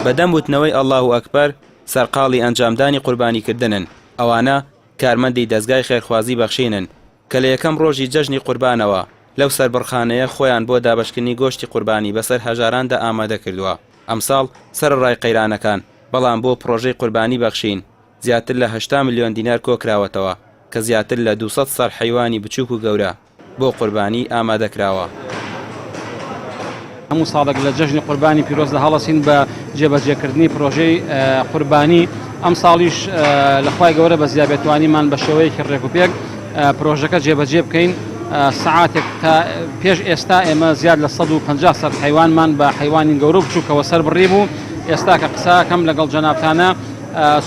بەدەم وتنەوەی ئەڵڵاهو ئەکبەر سەرقاڵی ئەنجامدانی قوربانیکردنن. ئەوانە کارمەندی دەستگای خێرخوازی بەخشینن کە لە یەکەم ڕۆژی جەژنی قوربانەوە لەو سەربڕخانەیە خۆیان بۆ دابەشکردنی گۆشتی قوربانی بەسەر هەژاراندا ئامادە کردووە. ئەمساڵ سەرڕای قەیرانەکان بەڵام بۆ پرۆژەی قوربانی بەخشین زیاتر لە 8 ملیۆن دینار کۆکراوەتەوە کە زیاتر لە 200 سەر حیوانی بچووک و گەورە بۆ قوربانی ئامادەکراوە. هەموو ساڵێک لە جەژنی قوربانی پیرۆز لە هەڵەسین بە جێبەجێکردنی پرۆژەی قوربانی. ئەم ساڵیش لەخوای گەورە بە زیابێتوانیمان بە شێوەیەکی ڕێکوپێک پرۆژەکە جێبەجێ بکەین. سعاتێک تا پێش ئێستا ئێمە زیاد لە 150 سەر حیوانمان بە حیوانی گەورە بچووکەوە سەر بڕی بوو. ئێستا کە قساکەم لەگەڵ جەنابتانە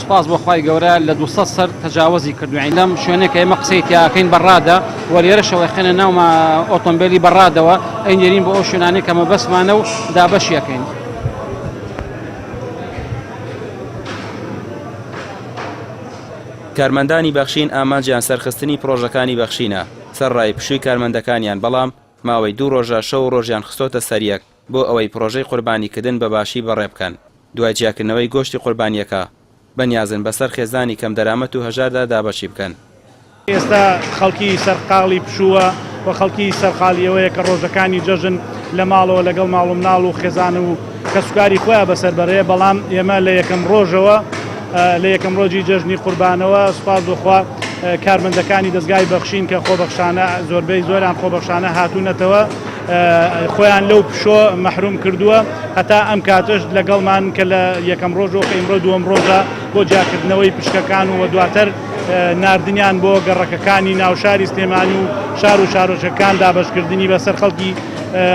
سوپاس بۆ خوای گەورە لە 200 سەر تەجاوزی کردوین لەم شوێنێک ئێمە قسەی تیاکەین بەڕادە وەرێرەشەوەی خێنە ناومە ئۆتۆمبیلی بەڕادەوە ئەینێرین بۆ ئەو شوێنانەی کەمە بەسمانە و دابەشیەکەین. کارمەندانی بەخشین ئامانجیان سەرخستنی پرۆژەکانی بەخشینە سەرڕای پشووی کارمەندەکانیان، بەڵام ماوەی 2 ڕۆژە شەو ڕۆژیان خستۆتە سەریەک بۆ ئەوەی پرۆژەی قوربانیکردن بە باشی بەڕێ بکەن. دوای جیاکردنەوەی گۆشتی قوربانیەکە بەنیازن بەسەر خێزانی کەم دەرامەت و هەژاردا دابەشی بکەن. ئێستا خەڵکی سەرقاڵی پشووە و خەڵکی سەرقاڵیەوەیە کە ڕۆژەکانی جەژن لە ماڵەوە لەگەڵ ماڵ و مناڵ و خێزان و کەسوکاری خۆیان بەسەر بەرێ، بەڵام ئێمە لە یەکەم ڕۆژەوە لە یەکەم ڕۆژی جەژنی قوربانەوە سوپاس بخوا کارمەندەکانی دەستگای بەخشین کە خۆبەخشانە زۆربەی زۆران خۆبەخشانە هاتوونەتەوە خۆیان لەو پشۆ مەحروم کردووە هەتا ئەم کاتەش لەگەڵمان کە لە یەکەم ڕۆژەوە ئیمڕۆ دووەم ڕۆژە بۆ جیاکردنەوەی پشکەکان و دواتر ناردنیان بۆ گەڕەکەکانی ناوشاری سلێمانی و شار و شارۆچەکان دابەشکردنی بەسەر خەڵکی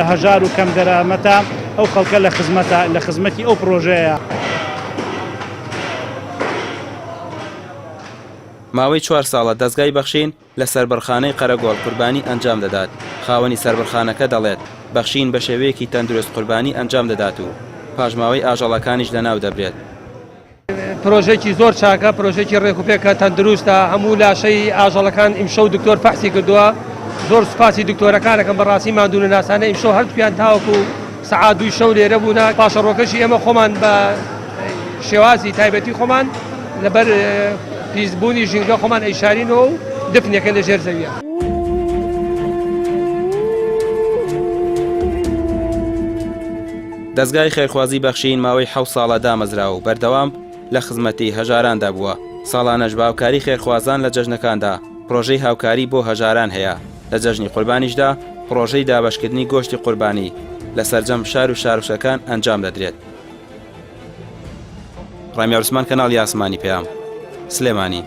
هەژار و کەم دەرامەتە ئەو خەڵکە لە خزمەتی ئەو پرۆژەیە. ماوەی 4 ساڵە دەستگای بەخشین لە سەربڕخانەی قەرەگۆڵ قوربانی ئەنجام دەدات. خاوەنی سەربڕخانەکە دەڵێت بەخشین بە شێوەیەکی تەندروست قوربانی ئەنجام دەدات و پاژماوەی ئاژەڵەکانیش لەناو دەبرێت. پرۆژێکی زۆر چاکە، پرۆژێکی ڕێکوپێکە تەندروستە، هەموو لاشەی ئاژەڵەکان ئیمشەو دکتۆر فەحسی کردووە. زۆر سوپاسی دکتۆرەکانەکەم بەڕاستی مادوونە ناسانە ئیمشەو هەردوویان تاوەکو سەعات 2 شەو لێرە بوون. پاشەڕۆکەشی ئێمە خۆمان بە شێوازی تایبەتی خۆمان لەبەر پیسبوونی ژینگە خۆمان ئەیشارینەوە و دفنەکە لە ژێر زەویە. دەستگای خێرخوازی بەخشین ماوەی 7 ساڵە دامەزرا و بەردەوام لە خزمەتی هەژاراندا بووە. ساڵانەش باوکاری خێرخوازان لە جەژنەکاندا پرۆژەی هاوکاری بۆ هەژاران هەیە. لە جەژنی قوربانیشدا پرۆژەی دابەشکردنی گۆشتی قوربانی لە سەرجەم شار و شارۆچەکان ئەنجام دەدرێت. ڕامیار عوسمان، کەناڵی ئاسمانی پێام، سلێمانی.